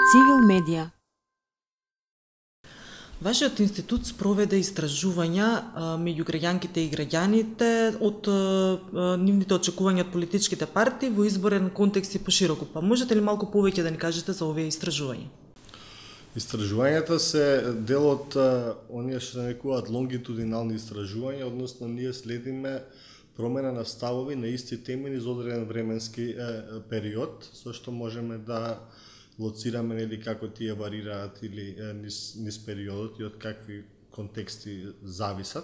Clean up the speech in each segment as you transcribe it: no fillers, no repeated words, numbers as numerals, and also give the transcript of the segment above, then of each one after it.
Цивил медија. Вашиот институт спроведе истражувања меѓу граѓанките и граѓаните од нивните очекувања од политичките партии во изборен контекст и пошироко. Па можете ли малку повеќе да ни кажете за овие истражувања? Истражувањата се дел од оние што се нарекуваат лонгитудинални истражувања, односно ние следиме промена на ставови на исти теми низ одреден временски период, со што можеме да лоцираме нели како тие варираат или низ периодот и од какви контексти зависат.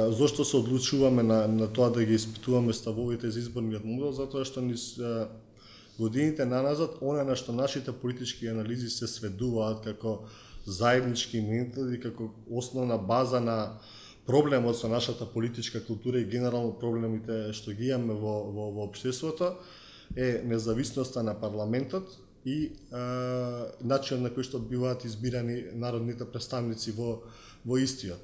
Зошто се одлучуваме на тоа да ги испитуваме ставовите за изборниот модел? Затоа што низ годините наназад, она на што нашите политички анализи се сведуваат како заеднички именители, како основна база на проблемот со нашата политичка култура и генерално проблемите што ги имаме во општеството, е независноста на парламентот и начинот на кој што биваат избирани народните представници во истиот.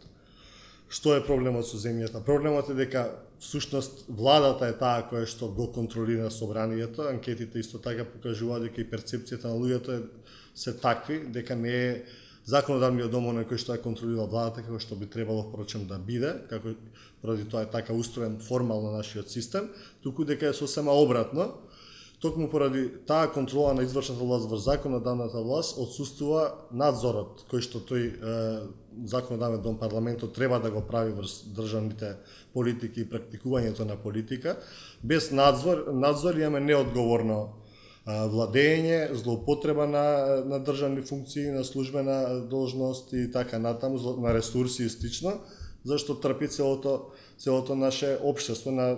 Што е проблемот со земјата? Проблемот е дека всушност владата е таа која што го контролира собранието. Анкетите исто така покажуваат дека и перцепцијата на луѓето се такви, дека не е законодавниот дом на кој што ја контролира владата како што би требало впрочем да биде, како поради тоа е така устроен формално нашиот систем, туку дека е сосема обратно. Токму поради таа контрола на извршната власт врз законодавната власт отсуствува надзорот кој што тој законодавен дом парламентот треба да го прави врз државните политики и практикувањето на политика. Без надзор имаме неодговорно владење, злоупотреба на државни функции, на службена должност и така натаму, на ресурси и слично, зашто трпи целото наше општество на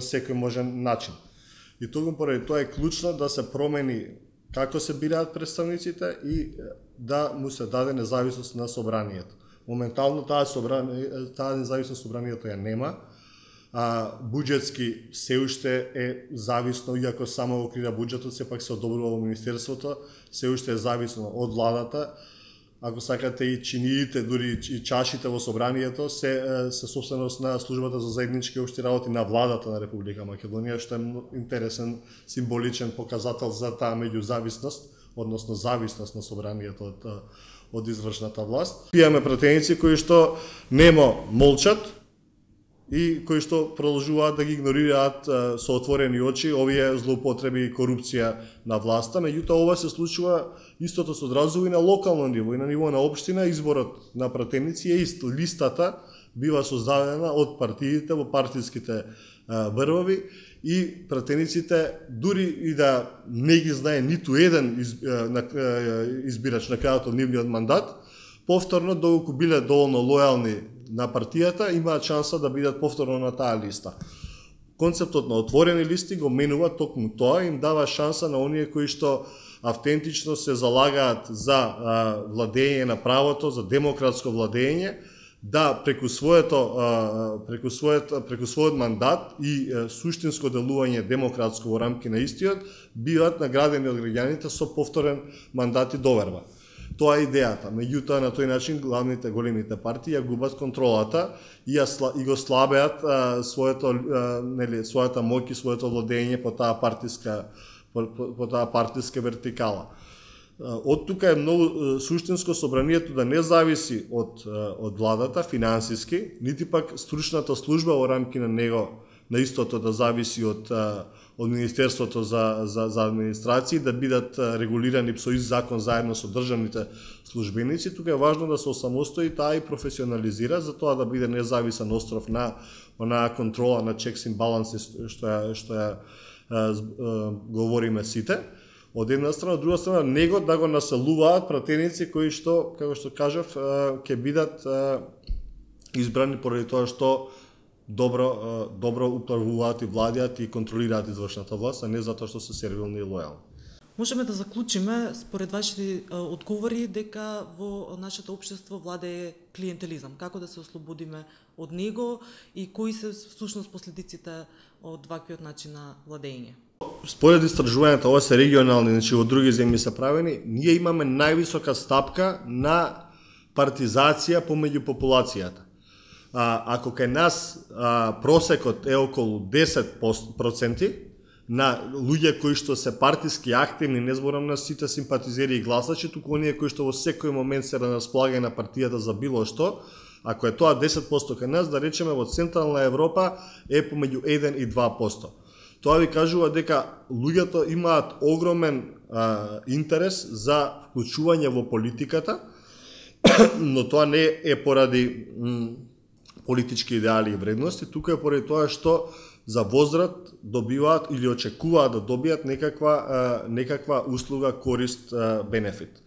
секој можен начин. И тогу поради тоа е клучно да се промени како се бираат представниците и да му се даде независност на собранието. Моментално таа независност собранието ја нема. Буџетски се уште е зависно, иако само во оквира буџетот сепак се одобрува во министерството, се уште е зависно од владата. Ако сакате и чиниите, дури и чашите во собранието се собственост на службата за заеднички општи работи на владата на Република Македонија, што е интересен символичен показател за таа меѓузависност, односно зависност на собранието од извршната власт. Имаме пратеници кои што немо молчат и кои што продолжуваат да ги игнорираат со отворени очи овие злоупотреби и корупција на власта. Меѓутоа ова се случува истото се одразува и на локално ниво, и на ниво на општина. Изборот на пратеници е ист. Листата бива создадена од партиите во партиските врвови и пратениците, дури и да не ги знае ниту еден избирач на крајот од нивниот мандат, повторно, доколку биле доволно лојални на партијата, имаат шанса да бидат повторно на таа листа. Концептот на отворени листи го менува токму тоа, им дава шанса на оние кои што автентично се залагаат за владење на правото, за демократско владење, да преку својот мандат и суштинско делување демократско во рамки на истиот, биват наградени од граѓаните со повторен мандат и доверба. Тоа е идејата. Меѓутоа, на тој начин главните големите партии ја губат контролата и го слабеат својата моќ и своето владење по таа партиска вертикала. Од тука е многу суштинско собранието да не зависи од владата финансиски, нити пак стручната служба во рамки на него на истото да зависи од Министерството за администрација, да бидат регулирани со ист закон заедно со државните службеници. Тука е важно да се осамостои таа и професионализира, за тоа да биде независен остров на онаа контрола на checks and balances што ја говориме сите. Од една страна, од друга страна, него да го населуваат пратеници кои што, како што кажав, ќе бидат избрани поради тоа што добро управуваат и владеат и контролираат извршната власт, а не затоа што се сервилни и лојални. Можеме да заклучиме, според вашите одговори, дека во нашето општество владее клиентелизам. Како да се ослободиме од него и кои се всушност последиците од ваквиот начин на владење? Според истражувањата, ова се регионални, значи во други земји се правени, ние имаме највисока стапка на партизација помеѓу популацијата. Ако кај нас просекот е околу 10%, на луѓе кои што се партиски активни, не зборам на сите симпатизери и гласачи, туку оние кои што во секој момент се на располагање на партијата за било што, ако е тоа 10% кај нас, да речеме во Централна Европа е помеѓу 1 и 2%. Тоа ви кажува дека луѓето имаат огромен интерес за вклучување во политиката, но тоа не е поради политички идеали и вредности, туку е поради тоа што за возврат добиваат или очекуваат да добијат некаква услуга, корист, бенефит.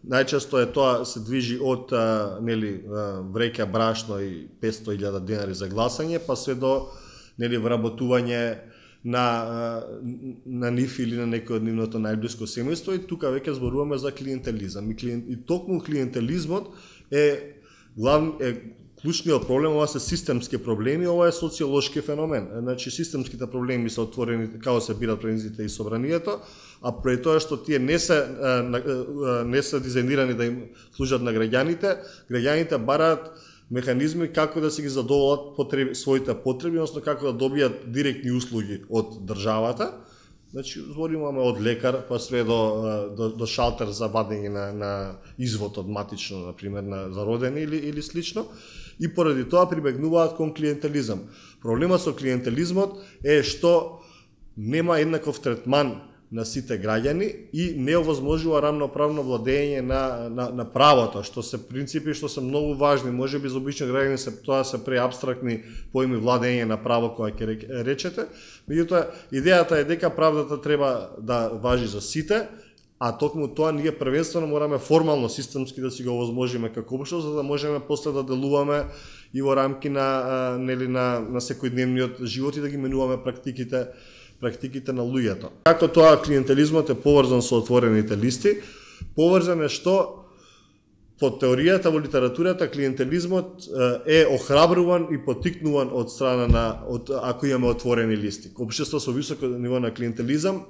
Најчесто е тоа се движи од вреќа брашно и 500.000 денари за гласање, па све до вработување на нив или на некој од нивното најблиско семејство, и тука веќе зборуваме за клиентелизам. И токму клиентелизмот е клучниот проблем. Ова се системски проблеми, ова е социолошки феномен. Значи, системските проблеми се отворени како се бират президентите и собранието, а пред тоа што тие не се дизајнирани да им служат на граѓаните бараат механизми како да се ги задоволат своите потреби, односно како да добијат директни услуги од државата. Значи, зборимаме од лекар, па све до шалтер за вадење на извод од матично, например, за родени или слично, и поради тоа прибегнуваат кон клиентелизам. Проблемот со клиентелизмот е што нема еднаков третман на сите граѓани и не овозможува рамноправно владење на правото, што се принципи што се многу важни. Можеби за обични граѓани тоа се преабстрактни поими, владење на право која ќе речете. Меѓутоа, идејата е дека правдата треба да важи за сите, а токму тоа ние првенствено мораме формално, системски да си го овозможиме како општество, за да можеме после да делуваме и во рамки на секојдневниот живот и да ги менуваме практиките на луѓето. Како тоа клиентелизмот е поврзан со отворените листи? Поврзан е што по теоријата во литературата клиентелизмот е охрабруван и поттикнуван од страна ако имаме отворени листи. Општество со високо ниво на клиентелизам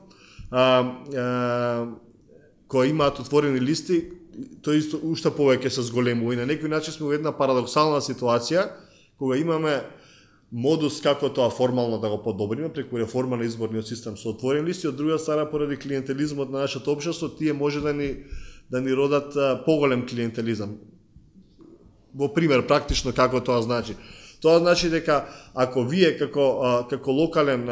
кои имаат отворени листи, тоа исто уште повеќе се зголемува и на некој начин сме во една парадоксална ситуација кога имаме модус како тоа формално да го подобриме преку реформа на изборниот систем со отворени листи, од друга страна поради клиентелизмот на нашето општество, тие може да ни родат поголем клиентелизам. Во пример практично како тоа значи. Тоа значи дека ако вие како локален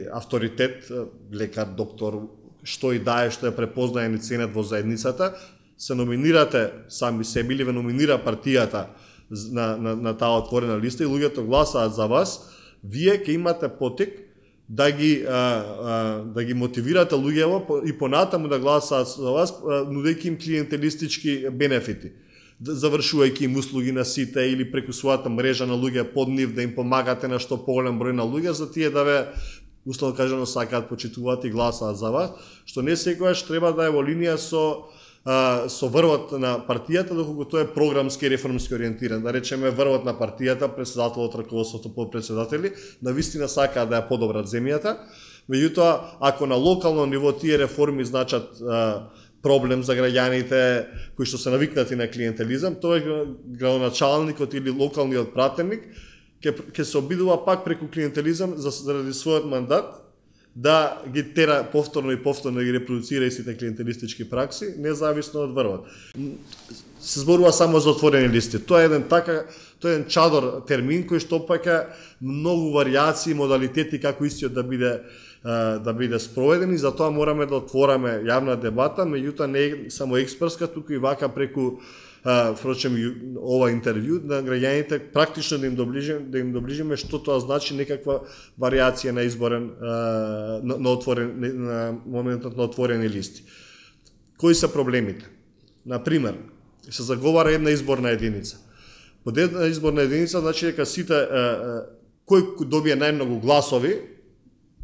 авторитет, лекар, доктор, што и да е, што е препознаен и ценет во заедницата, се номинирате сами себе или ве номинира партијата на таа отворена листа и луѓето гласаат за вас, вие ќе имате потик да ги мотивирате луѓето и понатаму да гласаат за вас, нудејќи им клиентелистички бенефити, завршувајќи им услуги на сите или преку својата мрежа на луѓе под нив, да им помагате на што поголем број на луѓе, за тие да ве условно кажано сакаат, почитуваат и гласаат за вас, што не секогаш треба да е во линија со врвот на партијата, доколку тој е програмски и реформски ориентиран. Да речеме врвот на партијата, претседателот, раководството, подпредседатели, навистина сакаат да ја подобрат земјата. Меѓутоа, ако на локално ниво тие реформи значат проблем за граѓаните кои што се навикнати на клиентелизам, тој градоначалникот или локалниот пратеник ќе се обидува пак преку клиентелизам заради својот мандат да ги тера повторно и повторно да ги репродуцира сите клиентелистички пракси, независно од врвот. Се зборува само за отворени листи. Тоа е еден чадор термин кој што опаќа многу варијации, модалитети како истиот да биде спроведен, и затоа мораме да отвораме јавна дебата, меѓутоа не е само експертска, туку и вака преку впрочем ова интервју на граѓаните практично да им доближиме што тоа значи некаква варијација на изборен на моментот на отворени листи. Кои се проблемите? Например, се заговара една изборна единица. Под една изборна единица значи дека сите кој добие најмногу гласови,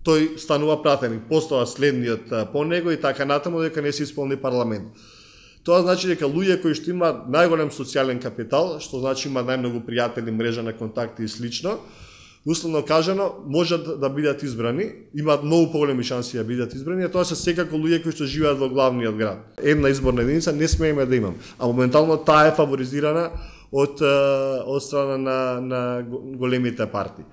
тој станува пратеник, постава следниот по него и така натаму дека не се исполни парламент. Тоа значи дека луѓе кои што имаат најголем социјален капитал, што значи имаат најмногу пријатели, мрежа на контакти и слично, условно кажано, можат да бидат избрани, имаат многу поголеми шанси да бидат избрани, а тоа се секако луѓе кои што живеат во главниот град. Една изборна единица не смееме да имам, а моментално таа е фаворизирана од страна на големите партии.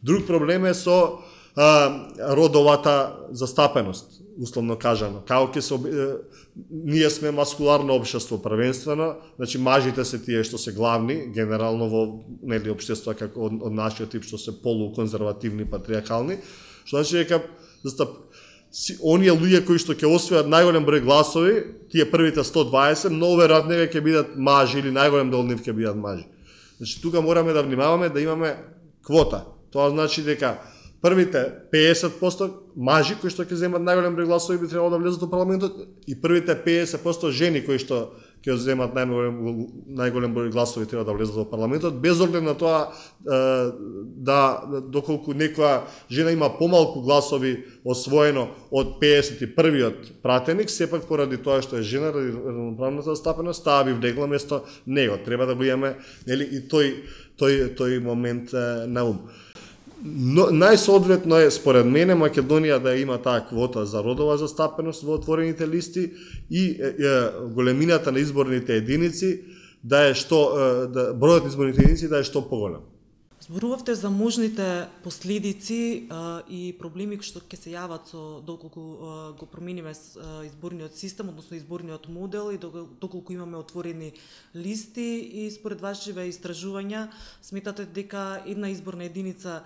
Друг проблем е со родовата застапеност, условно кажано. Како ќе се ние сме маскуларно општество првенствено, значи мажите се тие што се главни, генерално во нели општества како од нашиот тип што се полуконзервативни, патриархални, што значи дека оние луѓе кои што ќе освојат најголем број гласови, тие првите 120, многу веројатно ќе бидат мажи или најголем дел од нив ќе бидат мажи. Значи тука мораме да внимаваме да имаме квота. Тоа значи дека првите 50% мажи кои што ќе земат најголем број гласови би требало да влезат во парламентот и првите 50% жени кои што ќе земат најголем број гласови треба да влезат во парламентот, без оглед на тоа доколку некоја жена има помалку гласови освоено од 51-иот пратеник, сепак поради тоа што е жена, ради равноправната застапеност, става би влегла место него. Треба да го имаме нели и тој момент на ум. Но најсоодветно е според мене Македонија да има таа квота за родова застапеност во отворените листи и големината на изборните единици да е бројот на изборните единици да е што поголем. Зборувавте за можните последици и проблеми што ќе се јават доколку го промениме изборниот систем, односно изборниот модел и доколку имаме отворени листи и според вашите истражувања сметате дека една изборна единица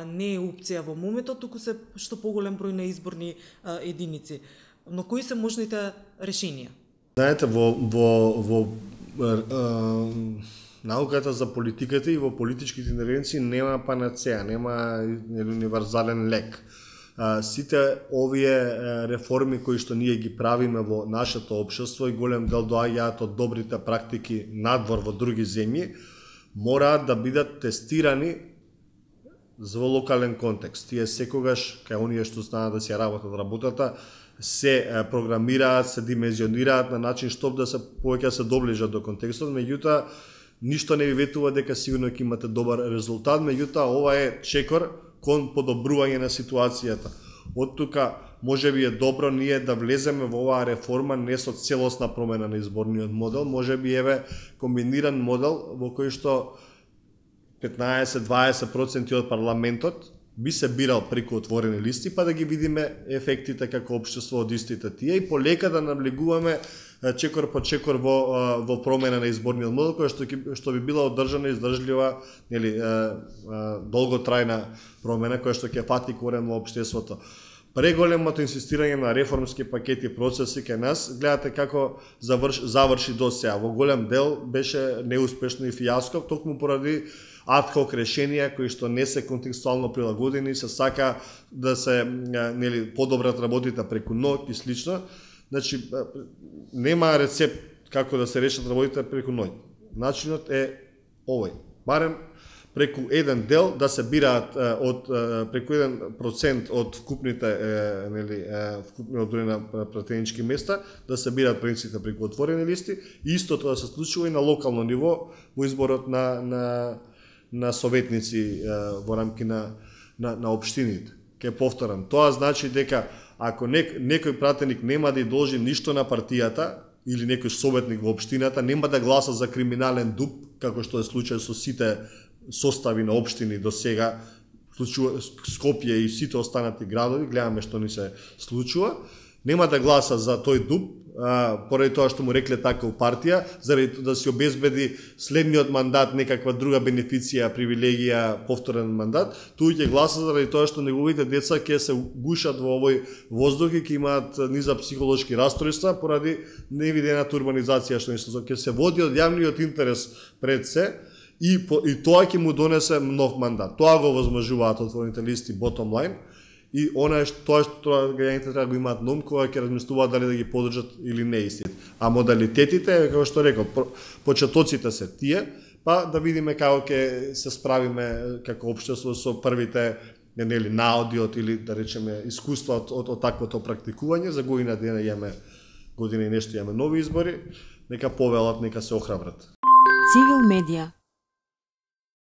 не е опција во моментот, туку се што поголем број на изборни единици. Но кои се можните решенија? Знаете, во науката за политиката и во политичките интервенции нема панацеа, нема универзален лек. Сите овие реформи кои што ние ги правиме во нашето општество и голем дел доаѓаат од добрите практики надвор во други земји, мораат да бидат тестирани во локален контекст. Тие секогаш, кај оние што знаат да си работат работата, се програмираат, се димензионираат на начин што да се повеќе се доближат до контекстот, меѓутоа ништо не ви ветува дека сигурно ќе имате добар резултат, меѓутоа ова е чекор кон подобрување на ситуацијата. Од тука можеби е добро ние да влеземе во оваа реформа не со целосна промена на изборниот модел, можеби еве комбиниран модел во кој што 15-20% од парламентот би се бирал преку отворени листи, па да ги видиме ефектите како општество од истите тие и полека да навлегуваме чекор по чекор во промена на изборниот модел, која што би била одржана издржлива, нели, долготрајна промена која што ќе фати корен во општеството. Преголемото инсистирање на реформски пакети и процеси кај нас, гледате како заврши до сега. Во голем дел беше неуспешно и фијаско, токму поради адхок решенија кои што не се контекстуално прилагодени, се сака да се нели подобрат работите преку ноќ и слично. Значи нема рецепт како да се решат работите преку ноќ. Начинот е овој. Барем преку еден дел да се бираат преку 1% од вкупните нели вкупниот број на пратенички места да се бираат пратениците преку отворени листи. Истото да се случува и на локално ниво во изборот на советници во рамки на општините. Ке повторам, тоа значи дека ако некој пратеник нема да должи ништо на партијата или некој советник во општината, нема да гласа за криминален дуп, како што е случај со сите состави на општини до сега, Скопје и сите останати градови, гледаме што ни се случува, нема да гласа за тој дуп, поради тоа што му рекле така у партија, заради да се обезбеди следниот мандат некаква друга бенефиција, привилегија, повторен мандат, тој ќе гласа заради тоа што неговите деца ќе се гушат во овој воздух и ќе имаат низа психолошки расстройства поради невидената урбанизација што ќе се води од јавниот интерес пред се. И тоа ќе му донесе нов мандат. Тоа го возможуваат отворените листи bottom line и тоа што граѓаните треба да го имаат ном кога ќе размислуваат дали да ги поддржат или не истите. А модалитетите, како што реков, почетоците се тие, па да видиме како ќе се справиме како општество со првите нели наодиот или да речеме искуства од таквото практикување. За година и нешто имаме нови избори, нека повелат, нека се охрабрат. Цивил медија